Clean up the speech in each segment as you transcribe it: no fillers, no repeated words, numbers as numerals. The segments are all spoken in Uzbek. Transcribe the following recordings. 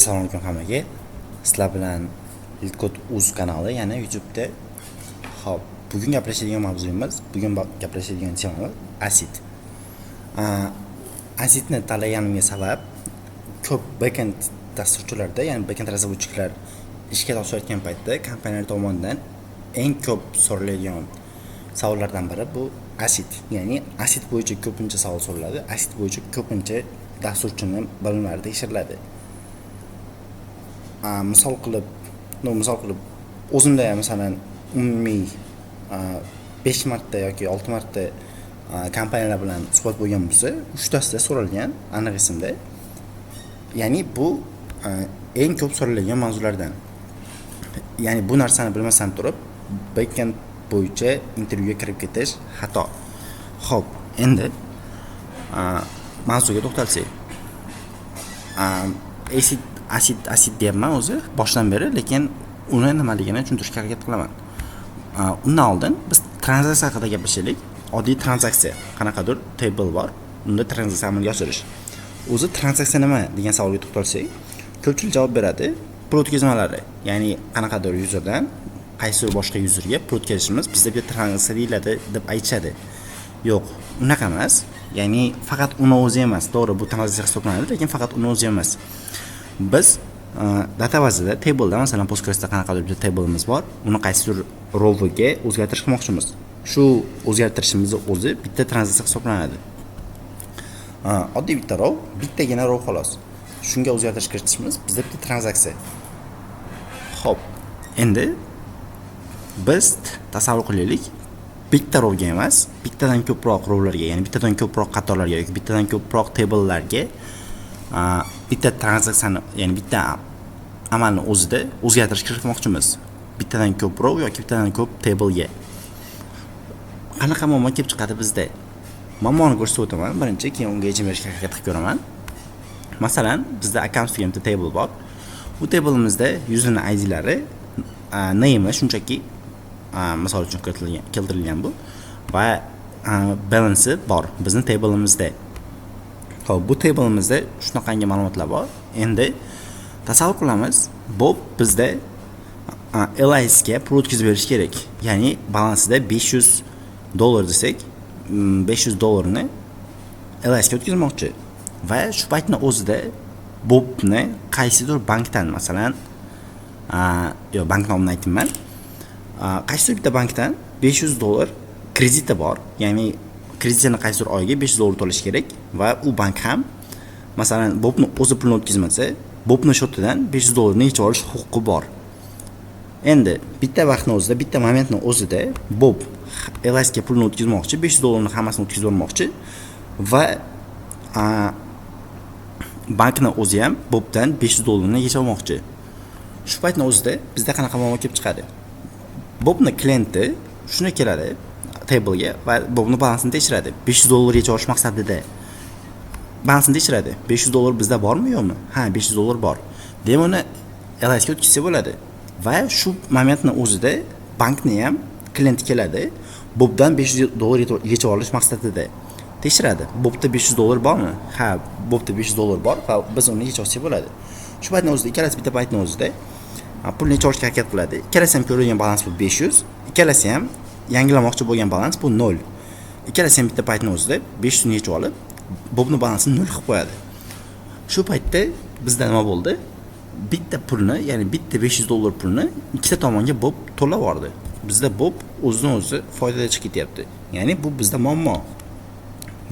Assalomu alaykum hammaga. Sizlar bilan Ilkod.uz kanali, ya'ni YouTube'da. Xo'p, bugun gaplashadigan mavzuyimiz, bugun gaplashadigan temamiz asid. Asidni tanlaganimga sabab ko'p backend dasturchilarda, ya'ni backend razработчиклар ishga topshirayotgan paytda kompaniyalar tomonidan eng ko'p so'raladigan savollardan biri bu asid. Ya'ni asid bo'yicha ko'pincha savol so'raladi. Asid bo'yicha ko'pincha dasturchining bilimlari tekshiriladi. Misol qilib o'zimda masalan umumiy 5 marta yoki 6 marta kompaniyalar bilan suhbat bo'lgan bo'lsa, 3 tasida so'ralgan, aniq esimda. Ya'ni bu eng ko'p so'raladigan mavzulardan. Ya'ni bu narsani bilmasam turib, backend bo'yicha intervyuga kirib ketish xato. Xo'p, endi mavzuga to'xtalsak. Asid deyapman o'zi boshdan beri, lekin uni nimaligini tushuntirishga harakat qilaman. Undan oldin biz tranzaksiya haqida gaplashaylik. Oddiy tranzaksiya, qanaqadir table bor, unda tranzaksiya amalga oshirish. O'zi tranzaksiya nima degan savolga to'xtalsak, ko'pchilik javob beradi. Pul o'tkazmalari, ya'ni qanaqadir yuzerdan qaysi boshqa yuzerga pul o'tkazishimiz bizda bir tranzaksiya deyiladi deb aytishadi. Yo'q, unaqa emas. Ya'ni faqat uni o'zi emas, to'g'ri, bu tranzaksiya hisoblanadi, lekin faqat uni o'zi emas. Biz databazada, tableda, masalan, Postgres'da qanaqadir bir tablemiz bor, uni qaysidir rowga o'zgartirish qilmoqchimiz. Shu o'zgartirishimizni o'zi bitta tranzaksiya hisoblanadi. Oddiy bitta row, bittagina row xolos. Shunga o'zgartirish kiritishimiz bizda bitta tranzaksiya. Xo'p, endi biz tasavvur qilaylik, bitta rowga emas, bittadan ko'proq rowlarga, ya'ni bittadan ko'proq qatorlarga yoki bittadan ko'proq tablelarga bitta tranzaksiyani, ya'ni bitta amalni o'zida o'zgartirish kiritmoqchimiz. Bittadan ko'p row yoki bittadan ko'p tablega. Qanaqa muammo kelib chiqadi bizda? Muammoni ko'rsatib o'taman. Birinchi, keyin unga yechim berishga harakat qilib ko'raman. Masalan, bizda accounts degan bitta table bor. Bu tableimizda userning IDlari, name shunchaki misol uchun keltirilgan bu va balance bor bizning tableimizda. Xo'p, bu tableimizda shunaqangi ma'lumotlar bor. Endi tasavvur qilamiz, Bob bizda LIS ga pul o'tkazib berish kerak. Ya'ni balansida $500 desak, $500 ni LIS ga o'tkazmoqchi. Va shu paytning o'zida Bobni qaysidir bankdan, masalan, bank nomini aytmayman. Qaysidir bitta bankdan $500 krediti bor. Ya'ni kreditini qaysidir oyga $500 to'lash kerak va u bank ham masalan Bobni o'zi pulni o'tkazmasa, Bobni shotidan $500 ni yechib olish huquqi bor. Endi bitta vaqtning o'zida, bitta momentning o'zida Bob LIS ga pulni o'tkazmoqchi, $500 ni hammasini o'tkazib olmoqchi va bankning o'zi ham Bobdan $500 ni yechib olmoqchi. Shu paytning o'zida bizda qanaqa muammo kelib chiqadi? Bobni klienti shuni keladi tablega va Bobni balansini tekshiradi. $500 yechib olish maqsadida balansini tekshiradi. $500 bizda bormi yo'qmi? Ha, $500 bor. Demak, uni LIS ga o'tkazsa bo'ladi. Va shu momentning o'zida bankni ham klient keladi. Bobdan $500 yechib olish maqsadida tekshiradi. Bobda $500 bormi? Ha, Bobda $500 bor va biz uni yechib olsak bo'ladi. Shu paytning o'zida ikkalasi bitta paytning o'zida pulni yechib olishga harakat qiladi. Ikkalasi ham ko'rilgan balans bu 500, ikkalasi ham yangilamoqchi bo'lgan balans bu 0. Ikkalasi ham bitta paytning o'zida 500 ni yechib olib, Bobni balansini 0 qilib qo'yadi. Shu paytda bizda nima bo'ldi? Bitta pulni, ya'ni bitta $500 pulni ikkita tomonga Bob to'lab yubordi. Bizda Bob o'zidan o'zi foydada chiqib ketyapti. Ya'ni bu bizda muammo.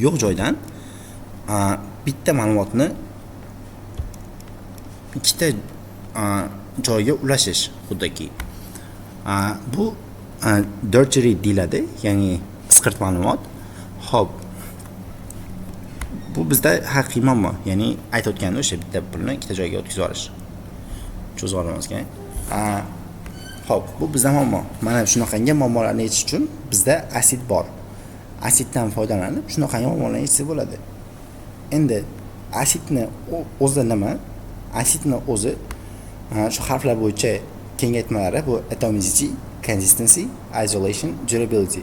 Yo'q joydan bitta ma'lumotni ikkita joyga ulashish xuddaki. Bu dirty read deyiladi, ya'ni isqirt ma'lumot. Xo'p. Bu bizda haqiqiy muammo, ya'ni aytayotganim o'sha bitta pulni ikkita joyga o'tkazib olish. Cho'zib olamizga. Xo'p, bu bizda muammo. Mana shunaqangi muammolarni yechish uchun bizda asid bor. Asiddan foydalanib shunaqangi muammolarni yechsa bo'ladi. Endi asidni o'zi nima? Asidni o'zi shu harflar bo'yicha kengaytmalari bu atomicity, consistency, isolation, durability.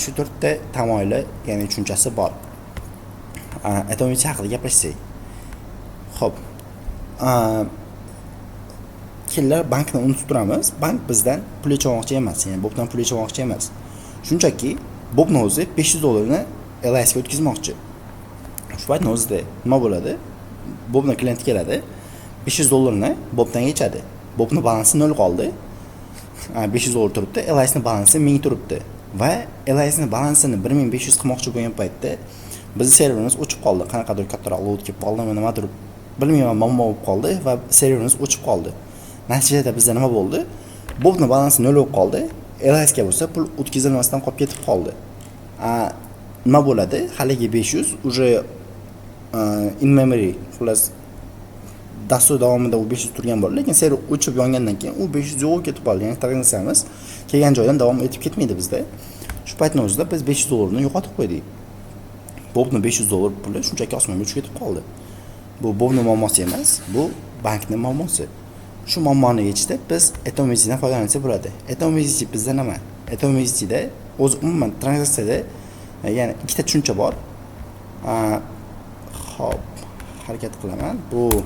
Shu to'rtta tamoyili, ya'ni tushunchasi bor. Atomicity haqida gaplashsak. Xo'p, Kellar bankni unutib turamiz. Bank bizdan pul yechmoqchi emas, ya'ni bobdan pul yechmoqchi emas. Shunchaki bobni o'zi $500 LIS ga o'tkazmoqchi. Shu paytning o'zida nima bo'ladi? Bobni klient keladi, $500 bobdan yechadi. Bobni balansi 0 qoldi. $500 turibdi, LIS ning balansi 1000 turibdi. Va LIS ning balansini 1500 qilmoqchi bo'lgan paytda bizning serverimiz o'chib qoldi. Qanaqadir kattaroq load kelib qoldimi, nimadir bilmayman, muammo bo'lib qoldi va serverimiz o'chib qoldi. Natijada bizda nima bo'ldi? Bobni balansi 0 bo'lib qoldi. LIS ga bo'lsa pul o'tkazilmasdan qolib ketib qoldi. Nima bo'ladi? Haligi 500 уже in memory xullas dastur davomida u 500 turgan bo'ldi, lekin server o'chib yongandan keyin u 500 yo'q ketib qoldi. Ya'ni transaksiyamiz kelgan joydan davom etib ketmaydi bizda. Shu paytning o'zida biz $500 ni yo'qotib qo'ydik. Bobni $500 puli shunchaki osmonga uchib ketib qoldi. Bu bobni muammosi emas, bu bankning muammosi. Shu muammoni yechishda biz Atomic'dan foydalansak bo'ladi. Atomic bizda nima? Atomic'da o'z umuman tranzaksiyada ya'ni ikkita tushuncha bor. Xo'p, harakat qilaman. Bu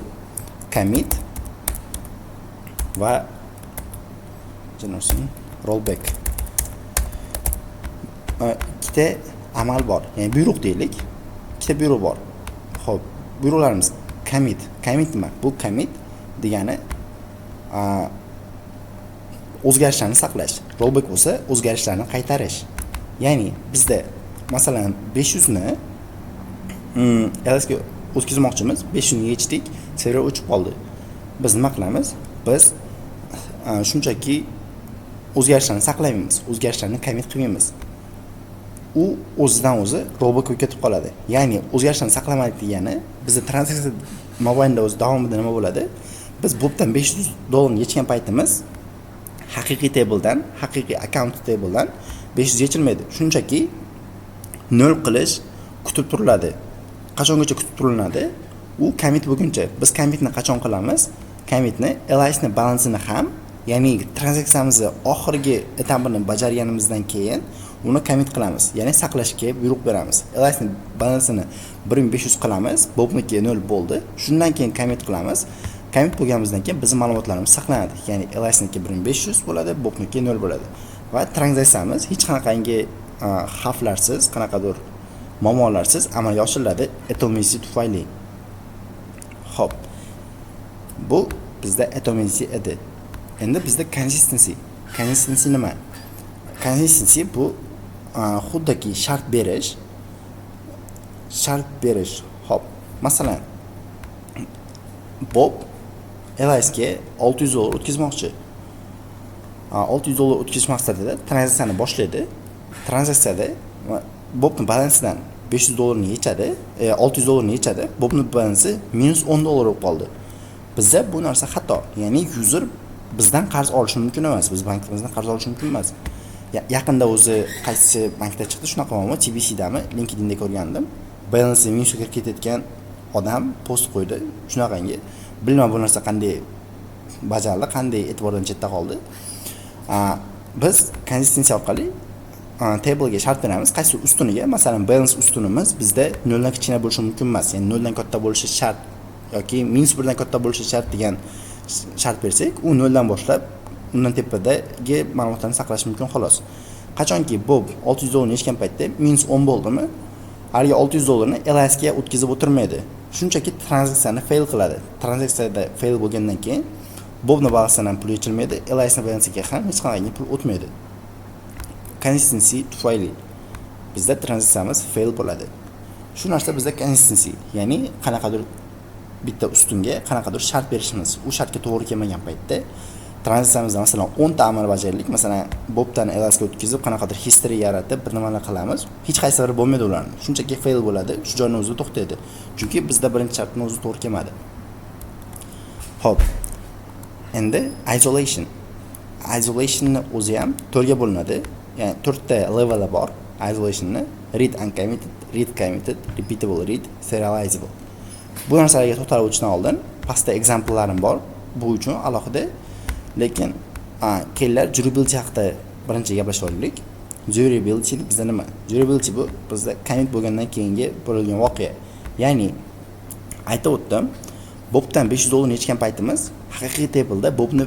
commit va rollback. Ikkita amal bor, ya'ni buyruq deylik. Ikkita buyruq bor. Xo'p, buyruqlarimiz commit. Commit nima? Bu commit degani o'zgarishlarni saqlash. Rollback bo'lsa o'zgarishlarni qaytarish. Ya'ni bizda masalan 500 ni LS ga o'tkazmoqchimiz, 500 ni yechdik, server o'chib qoldi. Biz nima qilamiz? Biz shunchaki o'zgarishlarni saqlaymiz, o'zgarishlarni commit qilmaymiz. U o'zidan o'zi rollback bo'lib ketib qoladi. Ya'ni o'zgarishlarni saqlamadik degani bizning transaksiya mobaynda o'zi davomida nima bo'ladi? Biz bobdan $500 yechgan paytimiz haqiqiy tabledan, haqiqiy account tabledan 500 yechilmaydi. Shunchaki 0 qilish kutib turiladi. Qachongacha kutib turiladi? U commit bo'lguncha. Biz commitni qachon qilamiz? Commitni LIS ning balansini ham, ya'ni tranzaksiyamizni oxirgi etapini bajarganimizdan keyin uni commit qilamiz. Ya'ni saqlashga buyruq beramiz. LIS ning balansini 1500 qilamiz, bobniki 0 bo'ldi. Shundan keyin commit qilamiz. Commit bo'lganimizdan keyin bizning ma'lumotlarimiz saqlanadi. Ya'ni LIS niki 1500 bo'ladi, bobniki 0 bo'ladi. Va tranzaksiyamiz hech qanaqangi xavflarsiz, qanaqadir muammolarsiz amalga oshiriladi Atomic tufayli. Xo'p. Bu bizda Atomic edi. Endi bizda consistency. Consistency nima? Consistency bu xuddaki shart berish. Shart berish. Xo'p. Masalan, Bob LIS ga $600 o'tkazmoqchi. $600 o'tkazish maqsadida tranzaksiyani boshlaydi. Tranzaksiyada Bobning balansidan $500 ni yechadi, $600 ni yechadi. Bobning balansi -$10 bo'lib qoldi. Bizda bu narsa xato. Ya'ni user bizdan qarz olishi mumkin emas, biz bankimizdan qarz olishi mumkin emas. Yaqinda o'zi qaysi bankda chiqdi shunaqa muammo, TBC'dami, LinkedInda ko'rgandim. Balansi minusga kirib ketayotgan odam post qo'ydi. Shunaqangi bilmayman bu narsa qanday bajarildi, qanday e'tibordan chetda qoldi. Biz consistency orqali table'ga shart beramiz, qaysi ustuniga, masalan balance ustunimiz bizda 0 dan kichkina bo'lishi mumkin emas, ya'ni 0 dan katta bo'lishi shart yoki -1 dan katta bo'lishi shart degan shart bersak, u 0 dan boshlab undan tepadagi ma'lumotlarni saqlash mumkin xolos. Qachonki Bob $600 ni yechgan paytda -10 bo'ldimi, haliga $600 ni LIS ga o'tkazib o'tirmaydi. Shunchaki tranzaksiyani fail qiladi. Tranzaksiyada fail bo'lgandan keyin Bobning balansidan pul yechilmaydi, LIS ning balansiga ham hech qanday pul o'tmaydi. Consistency tufayli bizda tranzaksiyamiz fail bo'ladi. Shu narsa bizda consistency, ya'ni qanaqadir bitta ustunga qanaqadir shart berishimiz, u shartga to'g'ri kelmagan paytda tranzaksiyamizda masalan 10 ta amal bajaraylik, masalan Bobdan LIS ga o'tkazib qanaqadir history yaratib bir nimalar qilamiz, hech qaysi biri bo'lmaydi ularning. Shunchaki fail bo'ladi, shu joyning o'zida to'xtaydi. Chunki bizda birinchi shartning o'zi to'g'ri kelmadi. Xo'p. Endi isolation. Isolationni o'zi ham 4 ga bo'linadi. Ya'ni 4 ta level bor isolationni: read uncommitted, read committed, repeatable read, serializable. Bu narsalarga to'xtalib o'tishdan oldin pastda example'larim bor. Bu uchun alohida, lekin kellar durability haqida birinchi gaplashib olaylik. Durability bizda nima? Durability bu bizda commit bo'lgandan keyingi bo'lgan voqea. Ya'ni aytib o'tdim, Bobdan 500 dollarni yechgan paytimiz haqiqiy table'da Bobni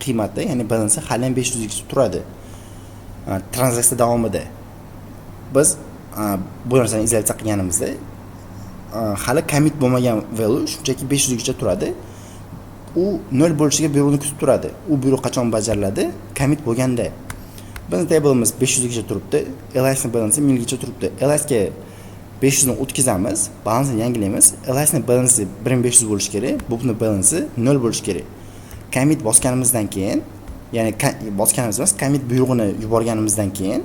qiymati, ya'ni balansi hali ham 500 gacha turadi. Tranzaksiya davomida biz bu narsani izolyatsiya qilganimizda hali commit bo'lmagan value shunchaki 500 gacha turadi. U 0 bo'lishiga buyruqni kutib turadi. U buyruq qachon bajariladi? Commit bo'lganda. Bizning table'imiz 500 gacha turibdi, LIS ning balansi 1000 gacha turibdi. LIS ga 500 ni o'tkazamiz, balansni yangilaymiz. LIS ning balansi 1500 bo'lishi kerak, Bobning balansi 0 bo'lishi kerak. Commit bosganimizdan keyin, ya'ni bosganimiz emas, commit buyrug'ini yuborganimizdan keyin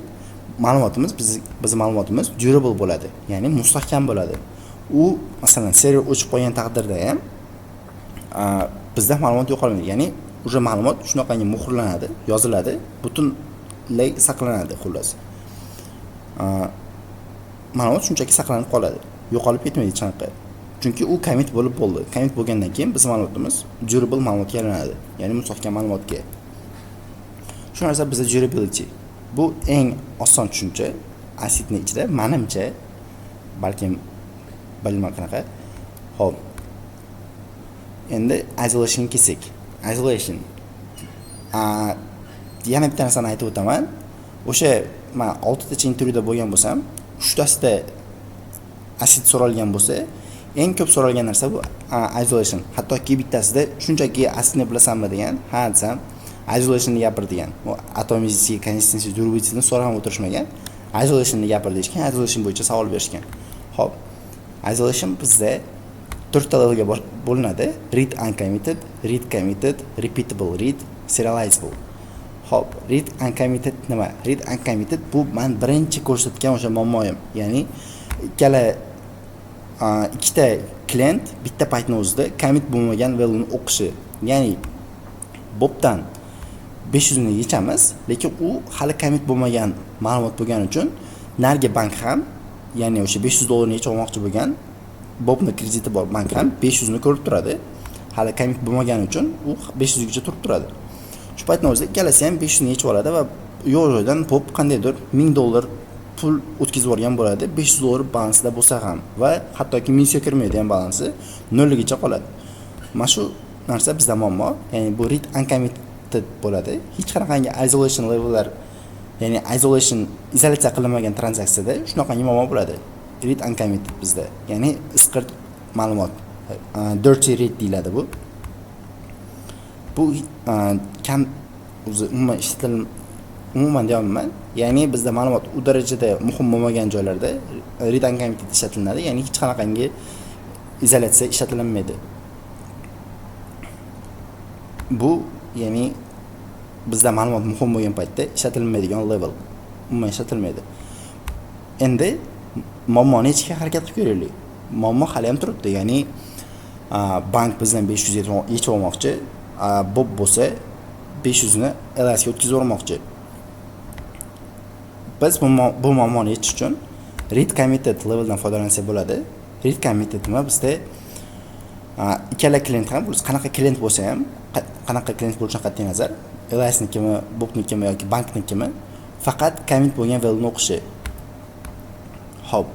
ma'lumotimiz bizning ma'lumotimiz durable bo'ladi, ya'ni mustahkam bo'ladi. U masalan server o'chib qolgan taqdirda ham bizda ma'lumot yo'qolmaydi. Ya'ni o'sha ma'lumot shunaqangi muhrlanadi, yoziladi, butunlay saqlanadi xullas. Ma'lumot shunchaki saqlanib qoladi, yo'qolib ketmaydi hech qanaqa. Chunki u commit bo'lib bo'ldi. Commit bo'lgandan keyin biz ma'lumotimiz durable ma'lumotga aylanadi, ya'ni mustahkam ma'lumotga. Shu narsa bizda durability. Bu eng oson tushuncha ACID ning ichida menimcha, balkim bilmayman qanaqa. Xo'p. Endi isolation kelsak. Isolation. Yana bitta narsani aytib o'taman. O'sha men 6 ta intervyuda bo'lgan bo'lsam, 3 tasida ACID so'ralgan bo'lsa, eng ko'p so'ralgan narsa bu isolation. Hattoki bittasida shunchaki ACIDni bilasanmi degan, ha desam, isolationni gapir degan. U atomicity, consistency, durability'ni so'rab o'tirishmagan. Isolationni gapir deyishgan, isolation bo'yicha savol berishgan. Xo'p. Isolation bizda 4 ta levelga bo'linadi. Read uncommitted, read committed, repeatable read, serializable. Xo'p, read uncommitted nima? Read uncommitted bu men birinchi ko'rsatgan o'sha muammoyim. Ya'ni ikkita klient bitta paytning o'zida commit bo'lmagan valueni o'qishi. Ya'ni Bobdan 500 ni yechamiz, lekin u hali commit bo'lmagan ma'lumot bo'lgani uchun nargi bank ham, ya'ni o'sha 500 dollarni yechib olmoqchi bo'lgan Bobning krediti bor bank ham 500 ni ko'rib turadi. Hali commit bo'lmagani uchun u 500 gacha turib turadi. Shu paytning o'zida ikkalasi ham 500 ni yechib oladi va yo'q-joydan Bob qandaydir 1000 dollar pul o'tkazib yuborgan bo'ladi, 500 dollar balansida bo'lsa ham va hattoki minusga kirmaydi ham balansi 0 gacha qoladi. Mana shu narsa bizda muammo, ya'ni bu read uncommitted bo'ladi. Hech qanaqangi isolation levellar, ya'ni izolyatsiya qilinmagan tranzaksiyada shunaqangi muammo bo'ladi. Read uncommitted bizda, ya'ni isqirt ma'lumot, dirty read deyiladi bu. Bu kam o'zi umuman deyapman. Ya'ni bizda ma'lumot u darajada muhim bo'lmagan joylarda read uncommitted ishlatiladi, ya'ni hech qanaqangi izolyatsiya ishlatilmaydi. Bu ya'ni bizda ma'lumot muhim bo'lgan paytda ishlatilmaydigan level, umuman ishlatilmaydi. Endi muammoni yechishga harakat qilib ko'raylik. Muammo hali ham turibdi, ya'ni bank bizdan 500 yechib olmoqchi, Bob bo'lsa 500 ni LIS ga o'tkazib yubormoqchi. Biz bu muammoni yechish uchun read committed leveldan foydalansak bo'ladi. Read committed nima? Bizda ikkala klient ham, qanaqa klient bo'lsa ham, qanaqa klient bo'lishidan qat'iy nazar, LIS nikimi, Bobnikimi yoki banknikimi, faqat commit bo'lgan valueni o'qishi. Xo'p.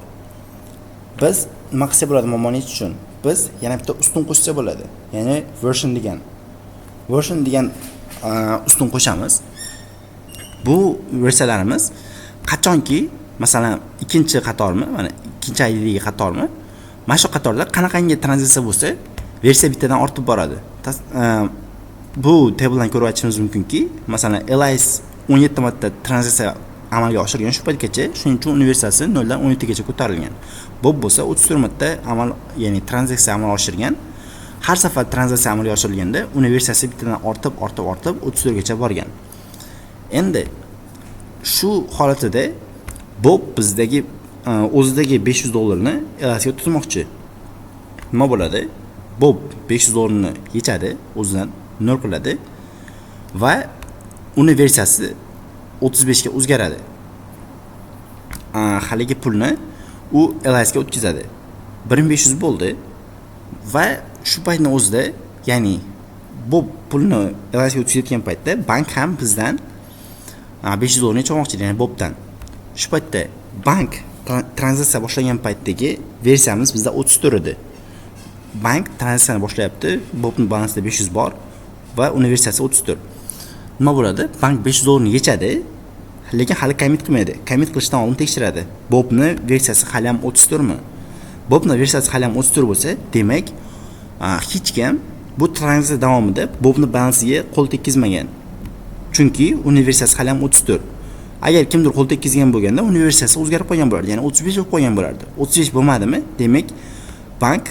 Biz nima qilsak bo'ladi muammoni yechish uchun? Biz yana bitta ustun qo'shsak bo'ladi. Ya'ni version degan ustun qo'shamiz. Bu versiyalarimiz qachonki, masalan, ikkinchi qatormi, mana ikkinchi ID'dagi qatormi, mana shu qatorda qanaqangi tranzaksiya bo'lsa, versiya bittadan ortib boradi. Bu tabledan ko'rib aytishimiz mumkinki, masalan, LIS 17 marta tranzaksiya amalga oshirgan shu paytgacha, shuning uchun versiyasi 0 dan 17 gacha ko'tarilgan. Bob bo'lsa 34 marta ya'ni tranzaksiya amalga oshirgan. Har safar tranzaksiya amalga oshirilganda uni versiyasi bittadan ortib 34 gacha borgan. Endi shu holatida Bob bizdagi o'zidagi 500 dollarni LIS ga tutmoqchi. Nima bo'ladi? Bob 500 dollarni yechadi, o'zidan 0 qiladi va uni versiyasi 35 ga o'zgaradi. Haligi pulni u LIS ga o'tkazadi. 1500 bo'ldi va shu paytning o'zida, ya'ni Bob pulni LIS ga o'tkazayotgan paytda bank ham bizdan 500 dollarni yechmoqchi, ya'ni Bobdan. Shu paytda bank tranzaksiya boshlagan paytdagi versiyamiz bizda 34 edi. bank tranzaksiyani boshlayapti. Bobni balansida 500 bor va uni versiyasi 34. Nima bo'ladi? Bank 500 dollarni yechadi, lekin hali commit qilmaydi. Commit qilishdan oldin tekshiradi. Bobni versiyasi hali ham 34 mi? Bobni versiyasi hali ham 34 bo'lsa, demak, hech kim bu tranzaksiya davomida Bobni balansiga qo'l tekkizmagan. Chunki uni versiyasi hali ham 34. Agar kimdir qo'l tekkizgan bo'lganda, uni versiyasi o'zgarib qolgan bo'lardi. Ya'ni 35 bo'lib qolgan bo'lardi. 35 bo'lmadimi? Demak, bank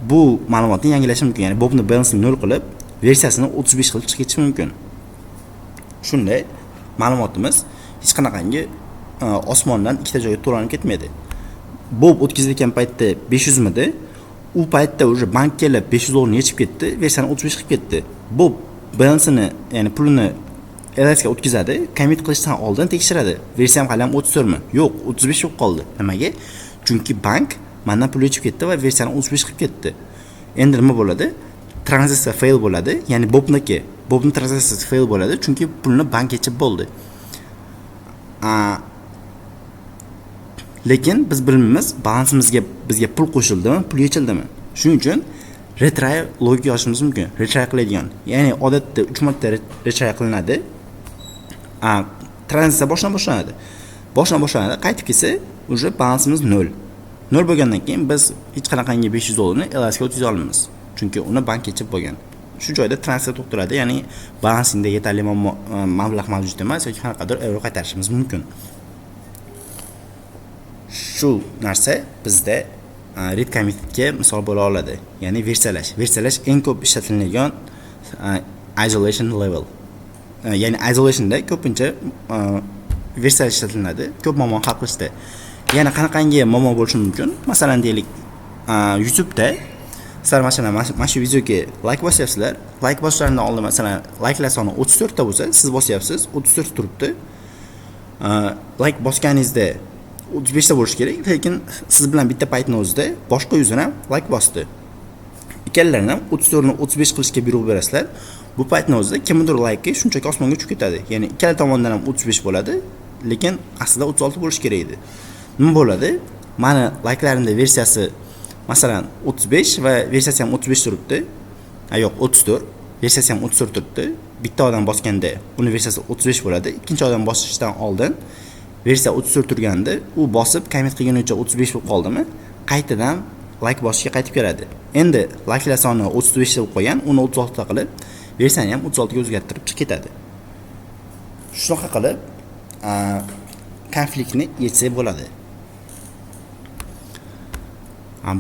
bu ma'lumotni yangilashi mumkin. Ya'ni Bobni balansini 0 qilib, versiyasini 35 qilib chiqib ketishi mumkin. Shunday ma'lumotimiz hech qanaqangi osmondan ikkita joyga to'lanib ketmaydi. Bob o'tkazilgan paytda 500 midi, u paytda уже bank kelib 500 dollarni yechib ketdi, versiyani 35 qilib ketdi. Bob balansini, ya'ni pulini LSga o'tkazadi, commit qilishdan oldin tekshiradi. Versiyam hali ham 34 mi? Yo'q, 35 bo'lib qoldi. Nimaga? Chunki bank mendan pul yechib ketdi va versiyani 35 qilib ketdi. Endi nima bo'ladi? Tranzaksiya fail bo'ladi, ya'ni Bobni tranzaksiyasi fail bo'ladi, chunki pulni bank yechib bo'ldi. Lekin biz bilmaymiz, balansimizga bizga pul qo'shildimi, pul yechildimi. Shuning uchun retry logika yozishimiz mumkin. Retry qiladigan. Ya'ni odatda 3 marta retry qilinadi. Tranzaksiya boshlanadi. Qaytib kelsa, уже balansimiz 0. 0 bo'lgandan keyin biz hech qanaqangi 500 dollarni LSga o'tkaza olmaymiz. Chunki uni bank yechib bo'lgan. Shu joyda tranzaksiya to'xtaladi, ya'ni balansingda yetarli mablag' mavjud emas yoki qanaqadir euro qaytarishimiz mumkin. Shu narsa bizda read commitga misol bo'la oladi. Ya'ni versiyalash eng ko'p ishlatiladigan isolation level. Ya'ni isolationda ko'pincha versiyalash ishlatiladi, ko'p muammo hal qilishda. Yana qanaqangi muammo bo'lishi mumkin? Masalan, deylik, YouTube'da sizlar mana shu videoga like bosyapsizlar. Like bosishlardan oldin masalan likelar soni 34 ta bo'lsa, siz bosyapsiz, 34 turibdi. Like bosganingizda 35 ta bo'lishi kerak, lekin siz bilan bitta paytning o'zida boshqa yuzlar ham like bosdi. Ikkalalarini ham 34 ni 35 qilishga buyruq berasizlar. Bu paytning o'zida kimdir like shunchaki osmonga uchib ketadi. Ya'ni ikkala tomondan ham 35 bo'ladi, lekin aslida 36 bo'lishi kerak edi. Nima bo'ladi? Mani likelarimda versiyasi masalan 35 va versiyasi ham 35 turibdi. Yo'q, 34. Versiyasi ham 34 turibdi. Bitta odam bosganda uni versiyasi 35 bo'ladi. Ikkinchi odam bosishdan oldin versiya 34 turganda, u bosib commit qilgunicha 35 bo'lib qoldimi, qaytadan like bosishga qaytib keladi. Endi likelar soni 35 bo'lib qolgan, uni 36 ta qilib, versiyani ham 36 ga o'zgartirib chiqib ketadi. Shunaqa qilib konfliktni yechsak bo'ladi.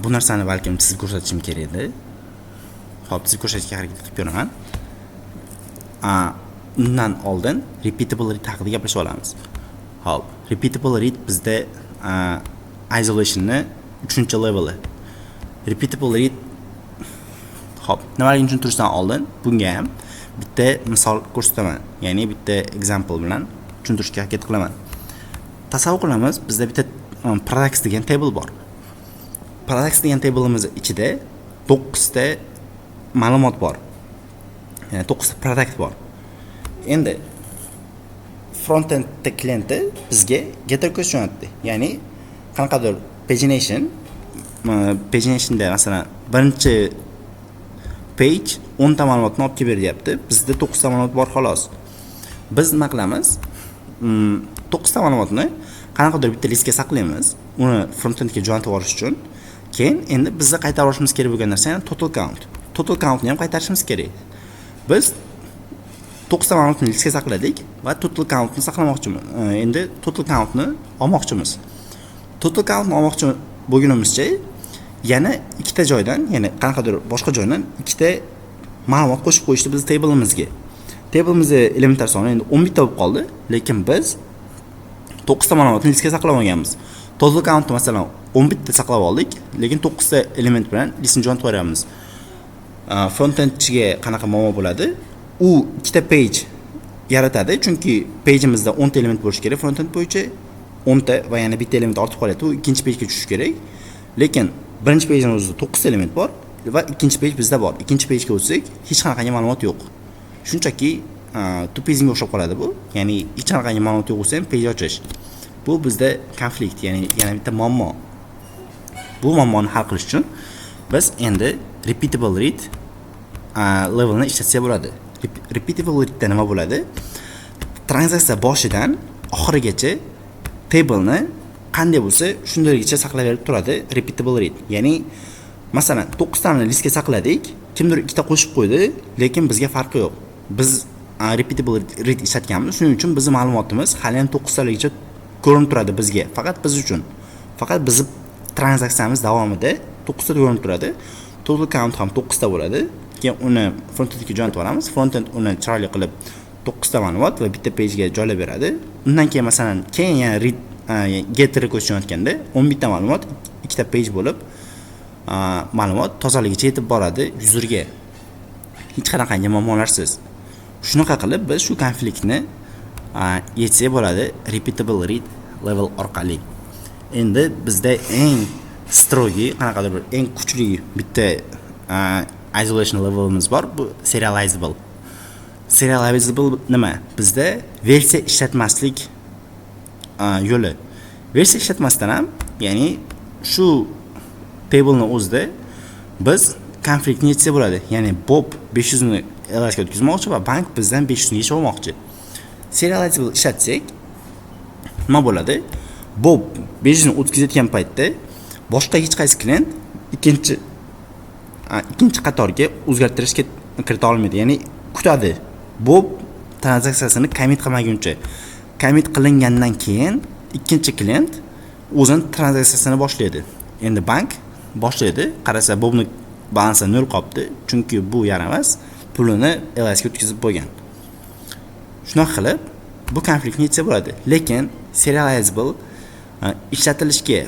Bu narsani balkim sizga ko'rsatishim kerak edi. Xo'p, sizga ko'rsatishga harakat qilib ko'raman. Undan oldin repeatable read haqida gaplashib olamiz. Xo'p, repeatable read bizda isolation'ni 3-leveli. Repeatable read, xo'p, nimaligini tushuntirishdan oldin bunga ham bitta misol ko'rsataman. Ya'ni bitta example bilan tushuntirishga harakat qilaman. Tasavvur qilamiz, bizda bitta products degan table bor. Products degan tableimiz ichida 9 ta ma'lumot bor. Ya'ni 9 ta product bor. Endi front-end klienti bizga get request jo'natdi. Ya'ni qanaqadir paginationda masalan birinchi page 10 ta ma'lumotni olib kelib beryapti. Bizda 9 ta ma'lumot bor xolos. Biz nima qilamiz? 9 ta ma'lumotni qanaqadir bitta listga saqlaymiz. Uni front-endga jo'natib yuborish uchun. Keyin endi bizga qaytarib olishimiz kerak bo'lgan narsa total count. Total countni ham qaytarishimiz kerak. Biz 9 ta ma'lumotni listga saqladik va total countni saqlamoqchimiz. Endi total countni olmoqchimiz. Total countni olmoqchi bo'lgunimizcha yana ikkita joydan, ya'ni qanaqadir boshqa joydan ikkita ma'lumot qo'shib qo'yishdi biz table'imizga. Table'imizda elementlar soni endi 11 ta bo'lib qoldi, lekin biz 9 ta ma'lumotni listga saqlab olganmiz. Total countni masalan 11 ta saqlab oldik, lekin 9 ta element bilan listni jo'natib qo'yamiz. Front-endchiga qanaqa muammo bo'ladi? U ikkita page yaratadi, chunki page'imizda 10 ta element bo'lishi kerak, front-end bo'yicha 10 ta va yana bitta element ortib qolyapti. U ikkinchi pagega tushishi kerak. Lekin birinchi pagening o'zida 9 ta element bor va ikkinchi page bizda bor. Ikkinchi pagega o'tsak, hech qanaqangi ma'lumot yo'q. Shunchaki tupizmga o'xshab qoladi bu. Ya'ni hech qanaqangi ma'lumot yo'q bo'lsa ham page ochish. Bu bizda konflikt, ya'ni yana bitta muammo. Bu muammoni hal qilish uchun biz endi repeatable read levelni ishlatsak bo'ladi. Repeatable readda nima bo'ladi? Tranzaksiya boshidan oxirigacha tableni qanday bo'lsa shundaygacha saqlaverib turadi repeatable read. Ya'ni masalan 9 tani listga saqladik, kimdir ikkita qo'shib qo'ydi, lekin bizga farqi yo'q. Biz repeatable read ishlatganmiz, shuning uchun bizning ma'lumotimiz hali ham 9 taligacha ko'rinib turadi bizga, faqat biz uchun. Faqat bizning tranzaksiyamiz davomida 9 ta ko'rinib turadi. Total count ham 9 ta bo'ladi. Keyin uni frontendga jo'natib olamiz. Frontend uni chiroyli qilib 9 ta ma'lumot va bitta pejga joylab beradi. Undan keyin masalan keyin yana read get request jo'natganda 11 ta ma'lumot ikkita pej bo'lib ma'lumot tozaligicha yetib boradi yuzerga. Hech qanaqangi muammolarsiz. Shunaqa qilib biz shu konfliktni yechsak bo'ladi repeatable read level orqali. Endi bizda eng strogi, qanaqadir bir eng kuchli bitta isolation levelimiz bor, bu serializable. Serializable nima? Bizda versiya ishlatmaslik yo'li. Versiya ishlatmasdan ham, ya'ni shu table'ni o'zida biz konfliktni yechsak bo'ladi. Ya'ni Bob 500 ni LS ga o'tkazmoqchi va bank bizdan 500 ni yechib olmoqchi. Serializable ishlatsak nima bo'ladi? Bob 500 ni o'tkazayotgan paytda boshqa hech qaysi klient ikkinchi qatorga o'zgartirishga kirita olmaydi. Ya'ni kutadi. Bob tranzaksiyasini commit qilmaguncha. Commit qilingandan keyin ikkinchi klient o'zining tranzaksiyasini boshlaydi. Endi bank boshlaydi, qarasa Bobning balansi 0 qolibdi, chunki bu yaramas pulini LS ga o'tkazib qo'ygan. Shunaqa qilib bu konfliktni yechsa bo'ladi. Lekin serializable ishlatilishga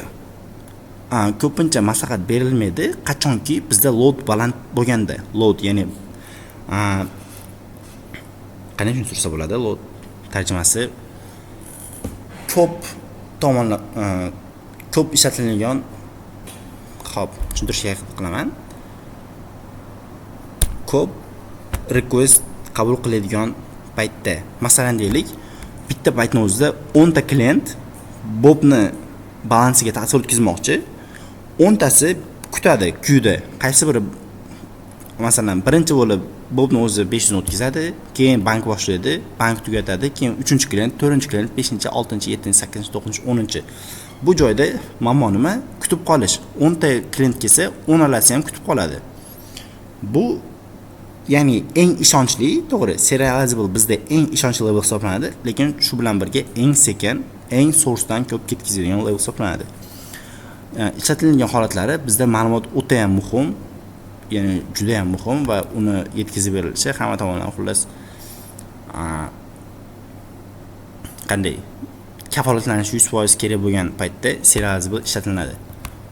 ko'pincha maslahat berilmaydi, qachonki bizda load baland bo'lganda. Load ya'ni qanday tushuntirsa bo'ladi? Load tarjimasi ko'p ishlatilgan. Xo'p, tushuntirishga qilaman. Ko'p request qabul qiladigan paytda, masalan deylik, bitta paytning o'zida 10 ta klient Bobni balansiga ta'sir o'tkazmoqchi. 10 tasi kutadi, quyida. Qaysi biri masalan birinchi bo'lib Bobni o'zi 500 ni o'tkazadi, keyin bank boshlaydi, bank tugatadi, keyin 3-klient, 4-klient, 5-chi, 6-chi, 7-chi, 8-chi, 9-chi, 10-chi. Bu joyda muammo nima? Kutib qolish. 10 ta klient kelsa, 10 alasi ham kutib qoladi. Bu ya'ni eng ishonchli, to'g'ri, serializable bizda eng ishonchli level hisoblanadi, lekin shu bilan birga eng sekin, eng sourcedan ko'p ketkazadigan level hisoblanadi. Ishlatilgan holatlari bizda ma'lumot o'ta ham muhim, ya'ni juda ham muhim va uni yetkazib berilishi hamma tomonidan xullas qanday kafolatlanish 100% kerak bo'lgan paytda serializable ishlatiladi.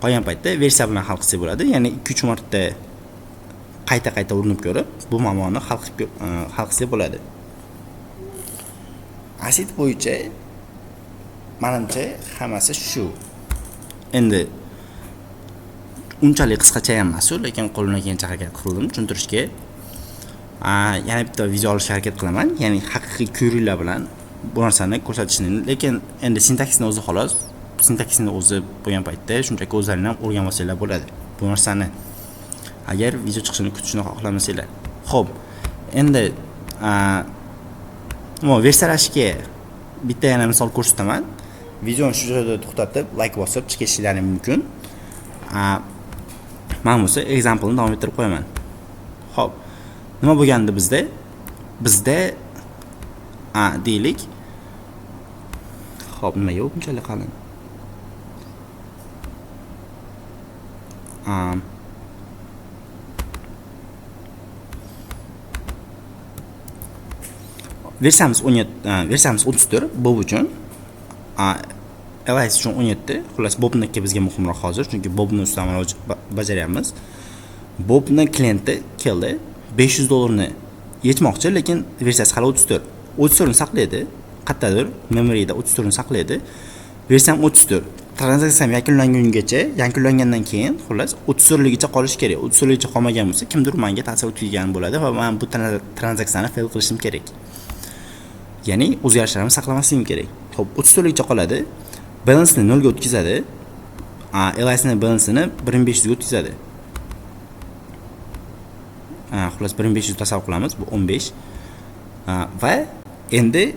Qolgan paytda versiya bilan hal qilsa bo'ladi, ya'ni 2-3 marta qayta urinib ko'rib, bu muammoni hal qilsa bo'ladi. Asid bo'yicha menimcha hammasi shu. Endi unchalik qisqacha ham emas, lekin qo'limdan kelgancha harakat qildim tushuntirishga. Yana bitta video olishga harakat qilaman, ya'ni haqiqiy querylar bilan bu narsani ko'rsatishni, lekin endi sintaksni o'zi xolos, sintaksni o'zi bo'lgan paytda shunchaki o'zlaringiz ham o'rganib olsanglar bo'ladi bu narsani. Agar video chiqishini kutishni xohlamasanglar. Xo'p, endi versiyalashga bitta yana misol ko'rsataman. Videoni shu joyda to'xtatib, like bosib chiqishingiz mumkin. Men bo'lsa example-ni davom ettirib qo'yaman. Xo'p, nima bo'lganda bizda deylik. Xo'p, nima yo'q bunchalik qalin. Versiyamiz 34 Bob uchun. LS uchun 17. Xullas Bobniki bizga muhimroq hozir, chunki Bobni ustidan bajaryapmiz. Bobning klienti keldi, $500 yechmoqchi, lekin versiyasi hali 34. 34 ni saqlaydi. Qayerdadir memoryda 34 ni saqlaydi. Versiyam 34. Tranzaksiyam yakunlangandan keyin xullas 34 ligicha qolish kerak. 34 ligicha qolmagan bo'lsa, kimdir menga ta'sir o'tkazgan bo'ladi va men bu tranzaksiyani fail qilishim kerak. Ya'ni o'zgarishlarni saqlamasligim kerak. Xo'p, 34 ligicha qoladi. Balansni 0 ga o'tkazadi. LS ning balansini 1500 ga o'tkazadi. xullas 1500 tasavvur qilamiz, bu 15. Va endi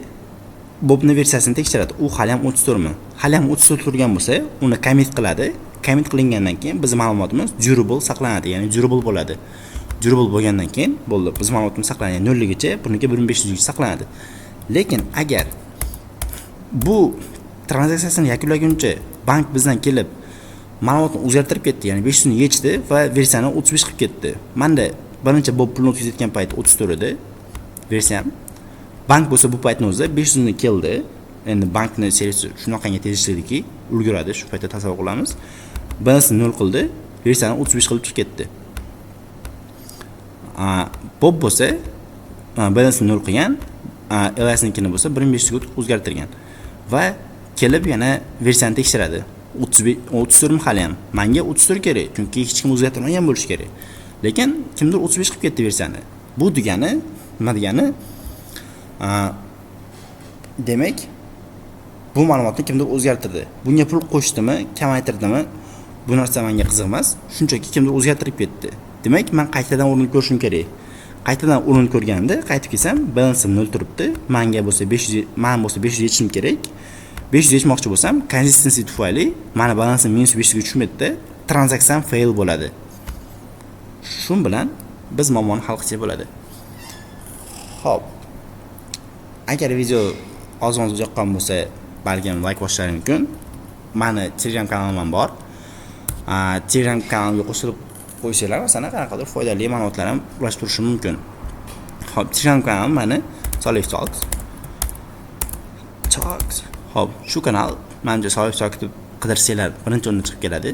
Bobni versiyasini tekshiradi. U hali ham 34 mi? Hali ham 34 turgan bo'lsa, uni commit qiladi. Commit qilingandan keyin biz ma'lumotimiz durable saqlanadi, ya'ni durable bo'ladi. Durable bo'lgandan keyin bo'ldi. Biz ma'lumotimiz saqlanadi, 0 gacha, buniki 1500 gacha saqlanadi. Lekin agar bu tranzaksiyasini yakunlaguncha bank bizdan kelib ma'lumotni o'zgartirib ketdi, ya'ni 500 ni yechdi va versiyani 35 qilib ketdi. Menda birinchi Bob pulni o'tkazayotgan payt 34 edi versiyam. Bank bo'lsa bu paytning o'zida 500 ni keldi. Endi bankning servisi shunaqangi tegishlilikki ulguradi, shu paytda tasavvur qilamiz. Balansni 0 qildi, versiyani 35 qilib chiqib ketdi. Bob bo'lsa balansni 0 qilgan, LS'nikini bo'lsa 1500 ga o'zgartirgan va kelib yana versiyani tekshiradi. 34 mi hali ham? Menga 34 kerak, chunki hech kim o'zgartirmagan bo'lishi kerak. Lekin kimdir 35 qilib ketdi versiyani. Bu degani nima degani? Demak, bu ma'lumotni kimdir o'zgartirdi. Bunga pul qo'shdimi, kamaytirdimi? Bu narsa menga qiziq emas. Shunchaki kimdir o'zgartirib ketdi. Demak, men qaytadan urinib ko'rishim kerak. Qaytadan urinib ko'rganimda qaytib kelsam, balansim 0 turibdi. Menga bo'lsa 500, men bo'lsa 500 yechishim kerak. 500 yechmoqchi bo'lsam, consistency tufayli meni balansim -500 ga tushmaydi, tranzaksiyam fail bo'ladi. Shun bilan biz muammoni hal qilsak bo'ladi. Xo'p. Agar video ozg'insiz yoqqan bo'lsa, balkim like bosishlaring mumkin. Meni Telegram kanalim ham bor. Telegram kanalimga qo'shilib qo'ysanglar, masalan, qanaqadir foydali ma'lumotlar ham ulashtirishim mumkin. Xo'p, Telegram kanalim meni Solih Talks. Xo'p, shu kanal menimcha Solih Talks deb qidirsanglar birinchi o'rinda chiqib keladi.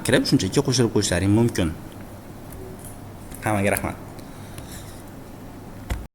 Kirib shunchaki qo'shilib qo'yishlaring mumkin. Hammaga rahmat.